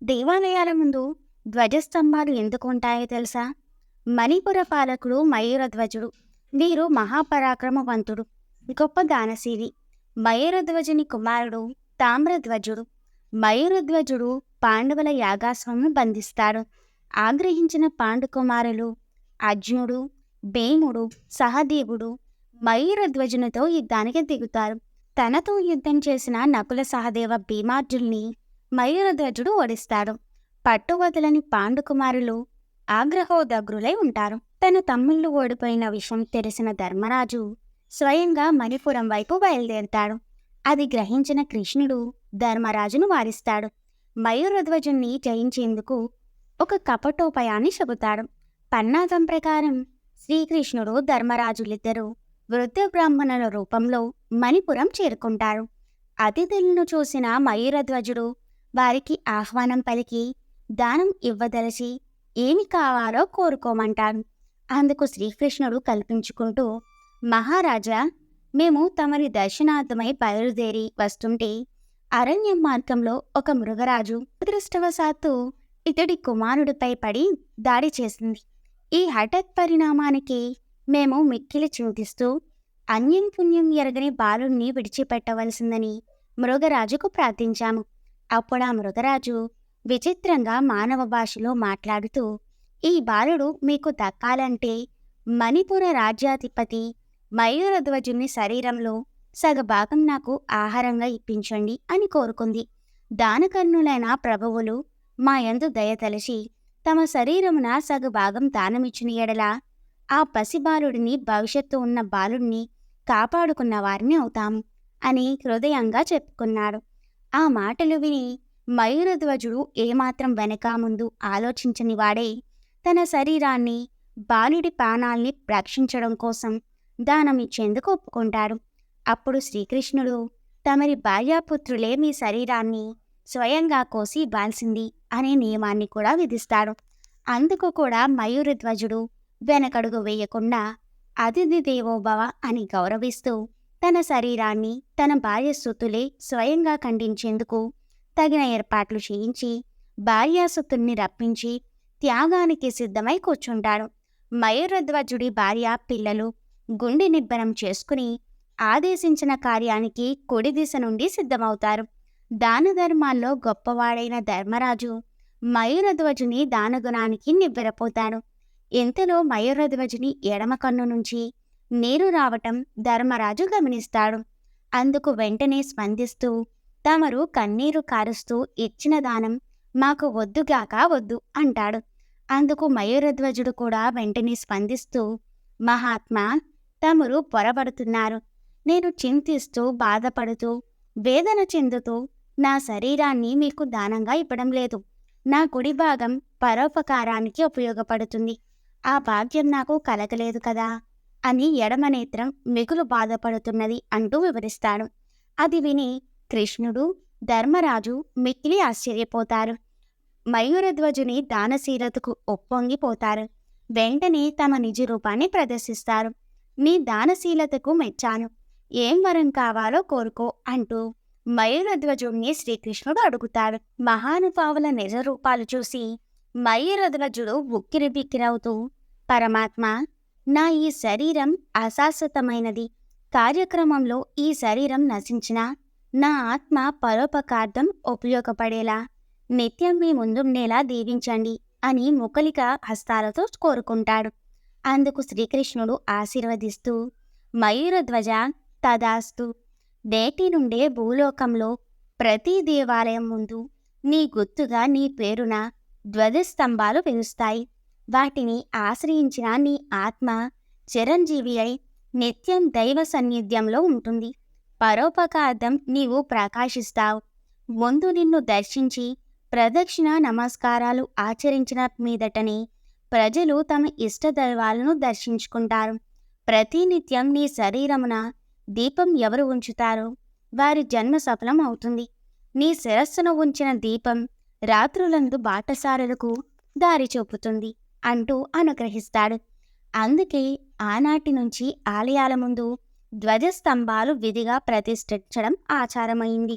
దేవాలయాల ముందు ధ్వజస్తంభాలు ఎందుకు ఉంటాయో తెలుసా? మణిపుర పాలకుడు మయూరధ్వజుడు. వీరు మహాపరాక్రమవంతుడు, గొప్ప దానశీలి. మయూరధ్వజుని కుమారుడు తామ్రధ్వజుడు. మయూరధ్వజుడు పాండవుల యాగాశ్వంను బంధిస్తాడు. ఆగ్రహించిన పాండుకుమారులు అర్జునుడు, భీముడు, సహదేవుడు మయూరధ్వజునితో యుద్ధానికి దిగుతారు. తనతో యుద్ధం చేసిన నకుల సహదేవ భీమార్జుల్ని మయూరధ్వజుడు ఓడిస్తాడు. పట్టువదలని పాండుకుమారులు ఆగ్రహోదగ్రులై ఉంటారు. తన తమ్ముళ్ళు ఓడిపోయిన విషయం తెలిసిన ధర్మరాజు స్వయంగా మణిపురం వైపు బయలుదేరుతాడు. అది గ్రహించిన కృష్ణుడు ధర్మరాజును వారిస్తాడు. మయూరధ్వజుణ్ణి జయించేందుకు ఒక కపటోపాయాన్ని చెబుతాడు. పన్నాగం ప్రకారం శ్రీకృష్ణుడు ధర్మరాజులిద్దరూ వృద్ధ బ్రాహ్మణుల రూపంలో మణిపురం చేరుకుంటారు. అతిథులను చూసిన మయూరధ్వజుడు వారికి ఆహ్వానం పలికి దానం ఇవ్వదలచి ఏమి కావాలో కోరుకోమంటాడు. అందుకు శ్రీకృష్ణుడు కల్పించుకుంటూ, మహారాజా, మేము తమరి దర్శనార్థమై బయలుదేరి వస్తుంటే అరణ్యం మార్గంలో ఒక మృగరాజు అదృష్టవశాత్తు ఇతడి కుమారుడిపై పడి దాడి చేసింది. ఈ హఠాత్ పరిణామానికి మేము మిక్కిలి చింతిస్తూ అన్యం పుణ్యం ఎరగని బాలుణ్ణి విడిచిపెట్టవలసిందని మృగరాజుకు ప్రార్థించాము. అప్పుడా మృగరాజు విచిత్రంగా మానవ భాషలో మాట్లాడుతూ, ఈ బాలుడు మీకు దక్కాలంటే మణిపుర రాజ్యాధిపతి మయూరధ్వజుని శరీరంలో సగభాగం నాకు ఆహారంగా ఇప్పించండి అని కోరుకుంది. దానకర్ణులైన ప్రభువులు మా యందు దయతలచి తమ శరీరమున సగభాగం దానమిచ్చిన ఎడల ఆ పసిబాలుడిని భవిష్యత్తు ఉన్న బాలుడిని కాపాడుకున్న వారిని అవుతాము అని హృదయంగా చెప్పుకున్నాడు. ఆ మాటలు విని మయూరధ్వజుడు ఏమాత్రం వెనక ముందు ఆలోచించని వాడే తన శరీరాన్ని బాలుడి ప్రాణాల్ని రక్షించడం కోసం దానమిచ్చేందుకు ఒప్పుకుంటాడు. అప్పుడు శ్రీకృష్ణుడు తమరి భార్యాపుత్రులే మీ శరీరాన్ని స్వయంగా కోసి ఇవ్వాల్సింది అనే నియమాన్ని కూడా విధిస్తాడు. అందుకు కూడా మయూరధ్వజుడు వెనకడుగు వేయకుండా అతిథి దేవోభవ అని గౌరవిస్తూ తన శరీరాన్ని తన భార్యసుతులే స్వయంగా ఖండించేందుకు తగిన ఏర్పాట్లు చేయించి భార్యాసుతుల్ని రప్పించి త్యాగానికి సిద్ధమై కూర్చుంటాడు. మయూరధ్వజుడి భార్య పిల్లలు గుండె నిబ్బరం చేసుకుని ఆదేశించిన కార్యానికి కుడి దిశ నుండి సిద్ధమవుతారు. దాన ధర్మాల్లో గొప్పవాడైన ధర్మరాజు మయూరధ్వజుని దానగుణానికి నివ్వెరపోతాడు. ఇంతలో మయూరధ్వజుని ఎడమ కన్ను నుంచి నీరు రావటం ధర్మరాజు గమనిస్తాడు. అందుకు వెంటనే స్పందిస్తూ, తమరు కన్నీరు కారుస్తూ ఇచ్చిన దానం మాకు వద్దుగాక వద్దు అంటాడు. అందుకు మయూరధ్వజుడు కూడా వెంటనే స్పందిస్తూ, మహాత్మా, తమరు పొరబడుతున్నారు. నేను చింతిస్తూ బాధపడుతూ వేదన చెందుతూ నా శరీరాన్ని మీకు దానంగా ఇవ్వడం లేదు. నా కుడి భాగం పరోపకారానికి ఉపయోగపడుతుంది. ఆ భాగ్యం నాకు కలగలేదు కదా అని ఎడమ నేత్రం మిగులు బాధపడుతున్నది అంటూ వివరిస్తాడు. అది విని కృష్ణుడు, ధర్మరాజు మిక్కిలి ఆశ్చర్యపోతారు. మయూరధ్వజుని దానశీలతకు ఒప్పొంగిపోతారు. వెంటనే తమ నిజ రూపాన్ని ప్రదర్శిస్తారు. నీ దానశీలతకు మెచ్చాను, ఏం వరం కావాలో కోరుకో అంటూ మయూరధ్వజుడిని శ్రీకృష్ణుడు అడుగుతాడు. మహానుభావుల నిజ రూపాలు చూసి మయూరధ్వజుడు ఉక్కిరిబిక్కిరవుతూ, పరమాత్మ, నా ఈ శరీరం అశాశ్వతమైనది. కార్యక్రమంలో ఈ శరీరం నశించినా నా ఆత్మ పరోపకార్థం ఉపయోగపడేలా నిత్యం మీ ముందుండేలా దీవించండి అని ముఖలిక హస్తాలతో కోరుకుంటాడు. అందుకు శ్రీకృష్ణుడు ఆశీర్వదిస్తూ, మయూరధ్వజ, తదాస్తు. నేటి నుండే భూలోకంలో ప్రతి దేవాలయం ముందు నీ గుర్తుగా నీ పేరున ధ్వజస్తంభాలు వెలుస్తాయి. వాటిని ఆశ్రయించిన నీ ఆత్మ చిరంజీవి అయి నిత్యం దైవ సన్నిధ్యంలో ఉంటుంది. పరోపకార్థం నీవు ప్రకాశిస్తావు. ముందు నిన్ను దర్శించి ప్రదక్షిణ నమస్కారాలు ఆచరించిన మీదటనే ప్రజలు తమ ఇష్టదైవాలను దర్శించుకుంటారు. ప్రతినిత్యం నీ శరీరమున దీపం ఎవరు ఉంచుతారో వారి జన్మ సఫలం అవుతుంది. నీ శిరస్సును ఉంచిన దీపం రాత్రులందు బాటసారులకు దారి చూపుతుంది అంటూ అనుగ్రహిస్తాడు. అందుకే ఆనాటి నుంచి ఆలయాల ముందు ధ్వజస్తంభాలు విధిగా ప్రతిష్ఠించడం ఆచారమైంది.